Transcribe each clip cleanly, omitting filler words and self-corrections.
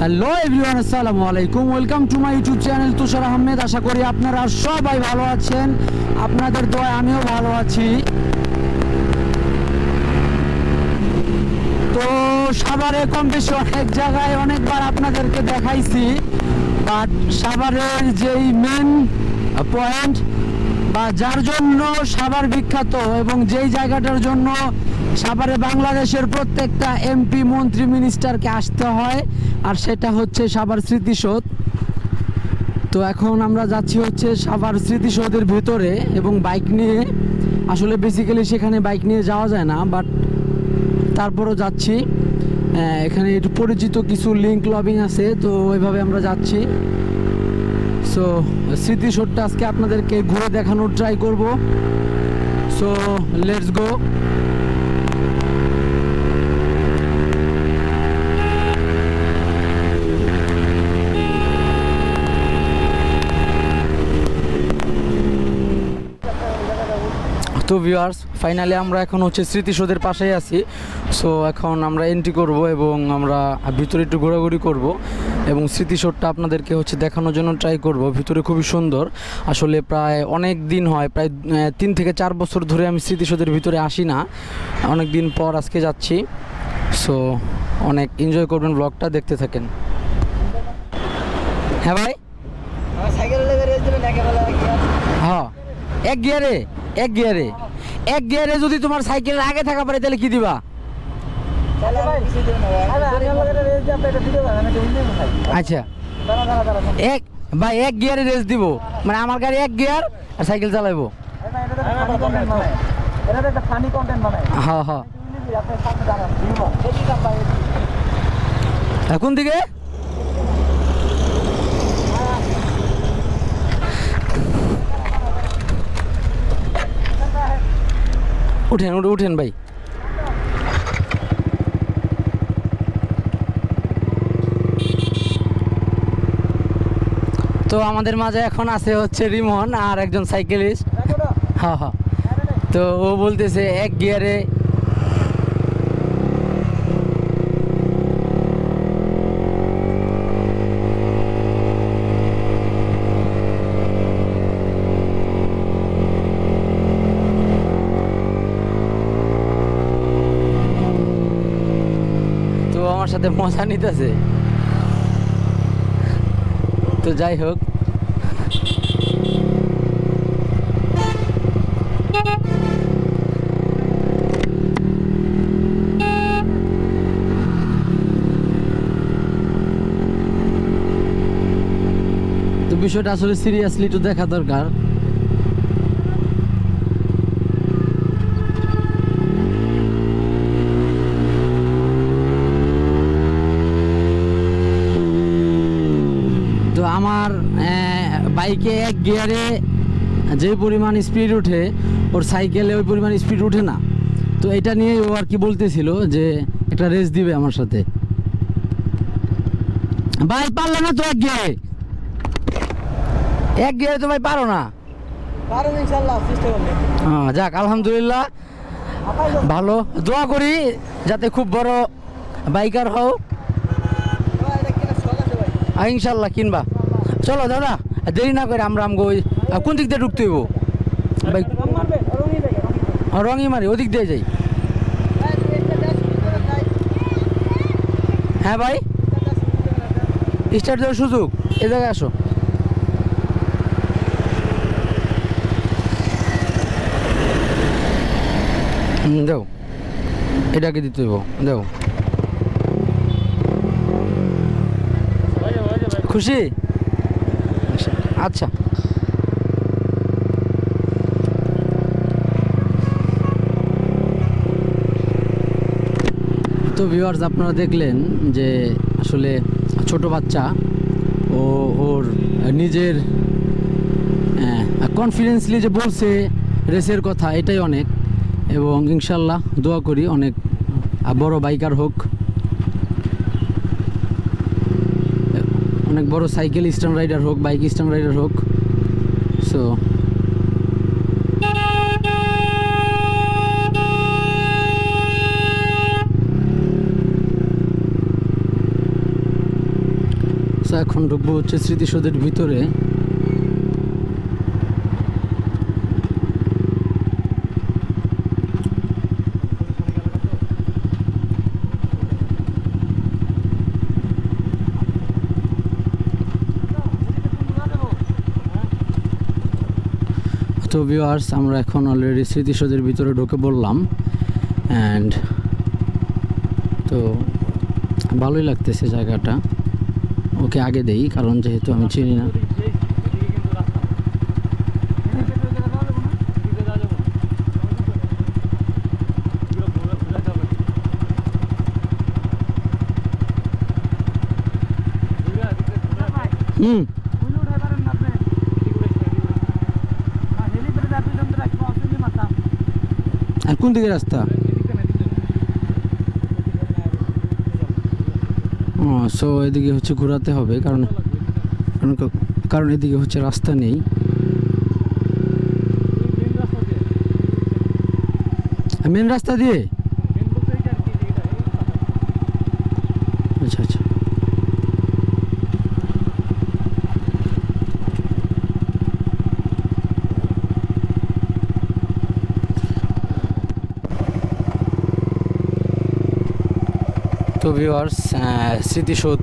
Hello everyone, আসসালামু আলাইকুম। Welcome to my YouTube channel Tushar Ahmed. আশা করি আপনারা সবাই ভালো আছেন। আপনাদের দোয়ায় আমিও ভালো আছি। তো সাভারে কম বেশি অনেক জায়গায় অনেকবার আপনাদেরকে দেখাইছি, বাট সাভারের যেই মেন পয়েন্ট বা যার জন্য সাভার বিখ্যাত এবং যেই জায়গাটার জন্য সাভারে বাংলাদেশের প্রত্যেকটা এমপি মন্ত্রী মিনিস্টারকে আসতে হয়, আর সেটা হচ্ছে সাভার স্মৃতিসৌধ। তো এখন আমরা যাচ্ছি হচ্ছে সাভার স্মৃতিসৌধের ভেতরে এবং বাইক নিয়ে। আসলে বেসিক্যালি সেখানে বাইক নিয়ে যাওয়া যায় না, বাট তারপরও যাচ্ছি। এখানে একটু পরিচিত কিছু লিঙ্ক লবিং আছে, তো ওইভাবে আমরা যাচ্ছি। সো স্মৃতিসৌধটা আজকে আপনাদেরকে ঘুরে দেখানোর ট্রাই করব। So let's go. তো ভিউয়ার্স, ফাইনালি আমরা এখন হচ্ছে স্মৃতিসৌধের পাশেই আছি। সো এখন আমরা এন্ট্রি করব এবং আমরা ভিতরে একটু ঘোরাঘুরি করব এবং স্মৃতিসৌধটা আপনাদেরকে হচ্ছে দেখানোর জন্য ট্রাই করব। ভিতরে খুবই সুন্দর। আসলে প্রায় অনেক দিন হয়, প্রায় 3 থেকে 4 বছর ধরে আমি স্মৃতিসৌধের ভিতরে আসি না। অনেক দিন পর আজকে যাচ্ছি। সো অনেক এনজয় করবেন, ব্লগটা দেখতে থাকেন। হ্যাঁ ভাই, হ্যাঁ এক গিয়ারে যদি তোমার সাইকেলের আগে থাকা পারে তাহলে কি দিবা? আচ্ছা, এক গিয়ারে রেস দিব, মানে আমার গাড়ি এক গিয়ার আর সাইকেল চালাইবো। হ্যাঁ হ্যাঁ, এখন দিকে উঠেন ভাই। তো আমাদের মাঝে এখন আছে হচ্ছে রিমন আর একজন সাইকেলিস্ট। হ্যাঁ হ্যাঁ, তো ও বলতেছে এক গিয়ারে। আমার সাথে মজা নিতেছে। তো যাই হোক, তো বিষয়টা আসলে সিরিয়াসলি একটু দেখা দরকার। তো আমার বাইকে এক গিয়ারে যে পরিমাণ স্পিড ওঠে, ওর সাইকেলে ওই পরিমাণ স্পিড ওঠে না। তো এটা নিয়ে ও আর কি বলতেছিল যে একটা রেস দিবে আমার সাথে। ভাই পারলে না তো এক গিয়ারে তো ভাই পারো না। হ্যাঁ, যাক আলহামদুলিল্লাহ, ভালো। দোয়া করি যাতে খুব বড় বাইকার হও। ইনশাল্লাহ কিনবা। চলো দাদা, দেরি না করে আমরা কোন দিক দিয়ে ঢুকতে হইব? রঙই মারি, ওদিক দিয়ে যাই। হ্যাঁ ভাই, স্টার্ট দেওয়ার সুযোগ, এ জায়গায় আসো। দেও, এটাকে দিতে হইব, দেও। খুশি? আচ্ছা, তো ভিউয়ার্স, আপনারা দেখলেন যে আসলে ছোট বাচ্চা ওর নিজের কনফিডেন্সলি যে বলছে রেসের কথা, এটাই অনেক। এবং ইনশাল্লাহ দোয়া করি অনেক বড় বাইকার হোক, অনেক বড় সাইকেল স্ট্যান্ড রাইডার হোক, বাইক স্ট্যান্ড রাইডার হোক। সো সো এখন ঢুকবো হচ্ছে স্মৃতিসৌধের ভিতরে। তো ভিউয়ার্স, আমরা এখন অলরেডি স্মৃতিসৌধের ভিতরে ঢুকে পড়লাম অ্যান্ড তো ভালোই লাগতেছে জায়গাটা। ওকে আগে দেই, কারণ যেহেতু আমি চিনি না। হুম, আর কোন দিকে রাস্তা? ও, সো এদিকে হচ্ছে ঘোরাতে হবে, কারণ কারণ এদিকে হচ্ছে রাস্তা নেই। মেন রাস্তা দিয়ে? আচ্ছা আচ্ছা। তো ভিউয়ার্স, স্মৃতিসৌধ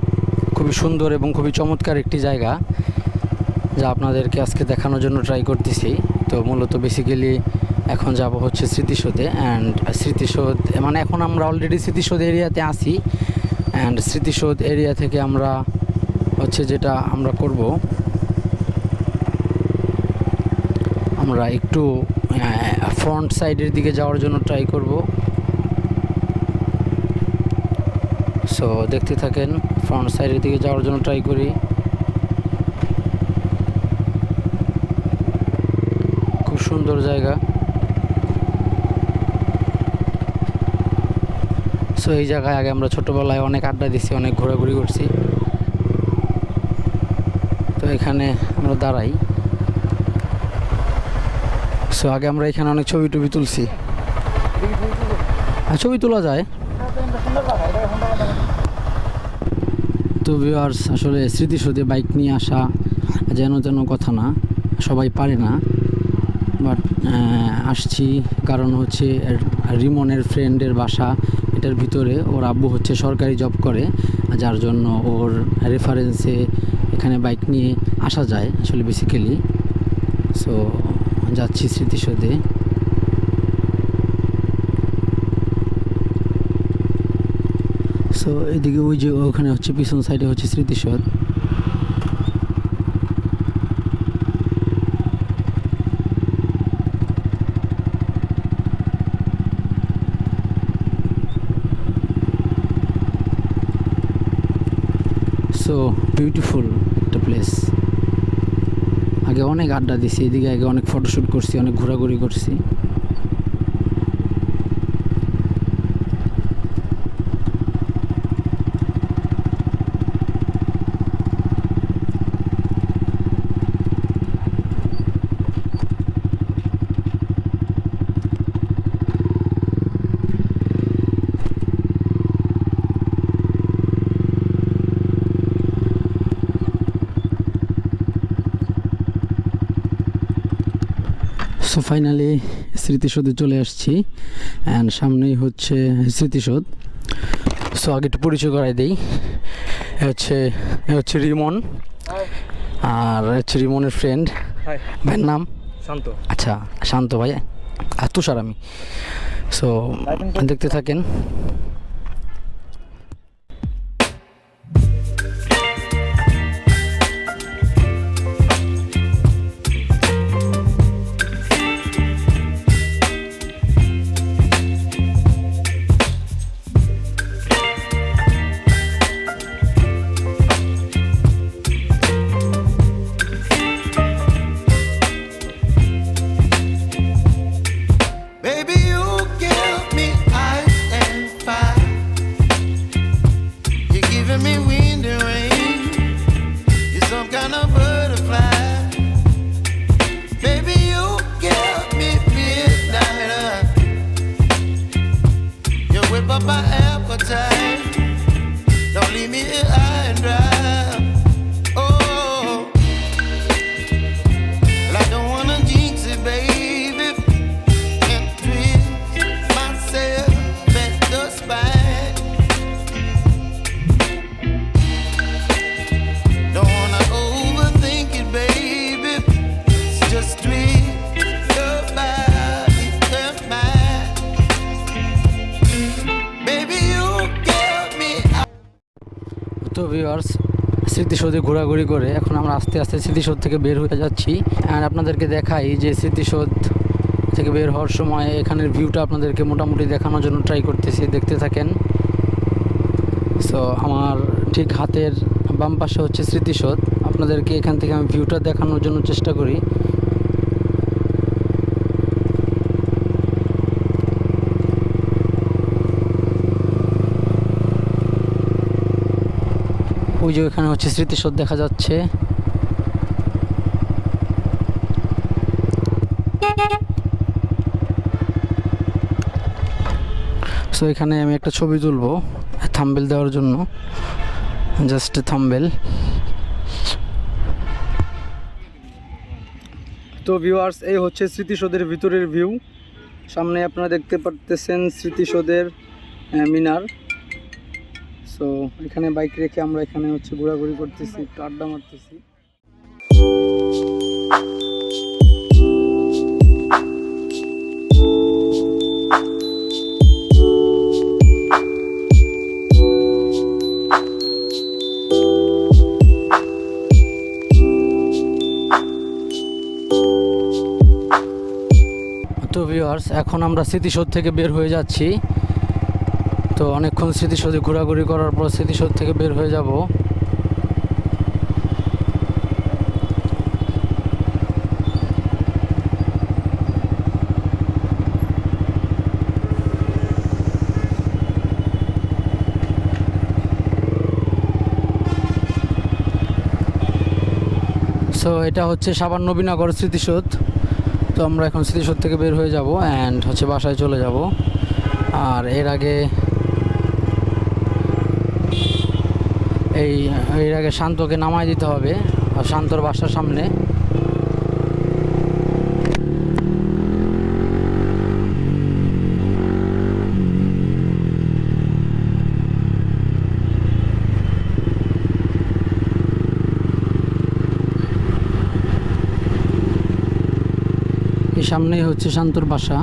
খুবই সুন্দর এবং খুবই চমৎকার একটি জায়গা, যা আপনাদেরকে আজকে দেখানোর জন্য ট্রাই করতেছি। তো মূলত বেসিক্যালি এখন যাব হচ্ছে স্মৃতিসৌধে অ্যান্ড স্মৃতিসৌধ মানে এখন আমরা অলরেডি স্মৃতিসৌধ এরিয়াতে আছি অ্যান্ড স্মৃতিসৌধ এরিয়া থেকে আমরা হচ্ছে যেটা আমরা করব, আমরা একটু ফ্রন্ট সাইডের দিকে যাওয়ার জন্য ট্রাই করব। সো দেখতে থাকেন, ফ্রন্ট সাইডের দিকে যাওয়ার জন্য ট্রাই করি। খুব সুন্দর জায়গা। সো এই জায়গায় আগে আমরা ছোটোবেলায় অনেক আড্ডা দিছি, অনেক ঘোরাঘুরি করছি। তো এখানে আমরা দাঁড়াই। সো আগে আমরা এখানে অনেক ছবি টবি তুলছি, ছবি তোলা যায়। তো ভিউয়ার্স, আসলে স্মৃতিসৌধে বাইক নিয়ে আসা যেন তেন কথা না, সবাই পারে না, বাট আসছি কারণ হচ্ছে রিমনের ফ্রেন্ডের বাসা এটার ভিতরে। ওর আব্বু হচ্ছে সরকারি জব করে, যার জন্য ওর রেফারেন্সে এখানে বাইক নিয়ে আসা যায় আসলে বেসিক্যালি। সো যাচ্ছি স্মৃতিসৌধে। সো এদিকে ওই যে ওখানে হচ্ছে পিছন সাইডে হচ্ছে স্মৃতিসৌধ। সো বিউটিফুল একটা প্লেস। আগে অনেক আড্ডা দিছি এদিকে, আগে অনেক ফটোশ্যুট করছি, অনেক ঘোরাঘুরি করছি। সো ফাইনালি স্মৃতিসৌধে চলে আসছি অ্যান্ড সামনেই হচ্ছে স্মৃতিসৌধ। সো আগে একটু পরিচয় করাই দিই। হচ্ছে রিমন, আর হচ্ছে রিমনের ফ্রেন্ড। ভাইয়ের নাম? শান্ত। আচ্ছা, শান্ত ভাই। আর তুষার আমি। সো দেখতে থাকেন। Baby, you give me ice and fire. তো ভিউয়ার্স, স্মৃতিসৌধে ঘোরাঘুরি করে এখন আমরা আস্তে আস্তে স্মৃতিসৌধ থেকে বের হয়ে যাচ্ছি। আর আপনাদেরকে দেখাই যে স্মৃতিসৌধ থেকে বের হওয়ার সময় এখানের ভিউটা আপনাদেরকে মোটামুটি দেখানোর জন্য ট্রাই করতেছি, দেখতে থাকেন। সো আমার ঠিক হাতের বাম পাশে হচ্ছে স্মৃতিসৌধ, আপনাদেরকে এখান থেকে আমি ভিউটা দেখানোর জন্য চেষ্টা করি। ওই যে ওখানে হচ্ছে স্মৃতিসৌধ দেখা যাচ্ছে। সো এখানে আমি একটা ছবি তুলবো থাম্বনেল দেওয়ার জন্য, জাস্ট থাম্বনেল। তো ভিউয়ার্স, এই হচ্ছে স্মৃতিসৌধের ভিতরের ভিউ। সামনে আপনারা দেখতে পারতেছেন স্মৃতিসৌধের মিনার। সো এখানে বাইক রেখে আমরা এখানে হচ্ছে ঘোরাঘুরি করতেছি, একটু আড্ডা মারতেছি। তো ভিউয়ার্স, এখন আমরা স্মৃতিসৌধ থেকে বের হয়ে যাচ্ছি। তো অনেকক্ষণ স্মৃতিসৌধে ঘোরাঘুরি করার পর স্মৃতিসৌধ থেকে বের হয়ে যাব। সো এটা হচ্ছে সাভার নবীনগর স্মৃতিসৌধ। তো আমরা এখন স্মৃতিসৌধ থেকে বের হয়ে যাব অ্যান্ড হচ্ছে বাসায় চলে যাব। আর এর আগে শান্তকে নামাই দিতে হবে, আর শান্তর বাসার সামনে। এই সামনেই হচ্ছে শান্তর বাসা।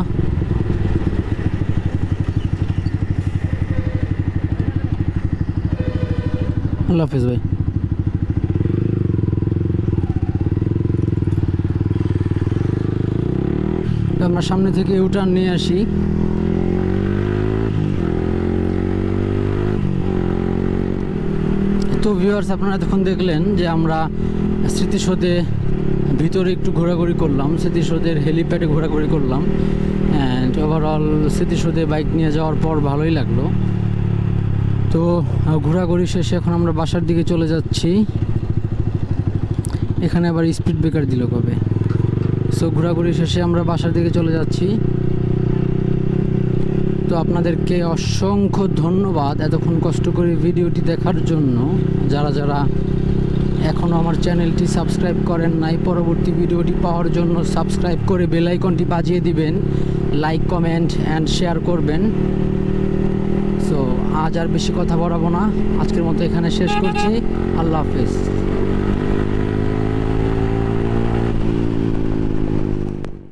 আল্লাহ হাফিজ ভাই। আমরা সামনে থেকে ইউটার্ন নিয়ে আসি। তো ভিউয়ার্স, আপনারা এতক্ষণ দেখলেন যে আমরা স্মৃতিসৌধে ভিতরে একটু ঘোরাঘুরি করলাম, স্মৃতিসৌধের হেলিপ্যাডে ঘোরাঘুরি করলাম অ্যান্ড ওভারঅল স্মৃতিসৌধে বাইক নিয়ে যাওয়ার পর ভালোই লাগলো। তো ঘোরাঘুরি শেষে এখন আমরা বাসার দিকে চলে যাচ্ছি। এখানে আবার স্পিড ব্রেকার দিল কবে? সো ঘোরাঘুরি শেষে আমরা বাসার দিকে চলে যাচ্ছি। তো আপনাদেরকে অসংখ্য ধন্যবাদ এতক্ষণ কষ্ট করে ভিডিওটি দেখার জন্য। যারা যারা এখনও আমার চ্যানেলটি সাবস্ক্রাইব করেন নাই, পরবর্তী ভিডিওটি পাওয়ার জন্য সাবস্ক্রাইব করে বেল আইকনটি বাজিয়ে দিবেন, লাইক কমেন্ট অ্যান্ড শেয়ার করবেন। সো আজ আর বেশি কথা বাড়াবো না, আজকের মতো এখানে শেষ করছি। আল্লাহ হাফেজ।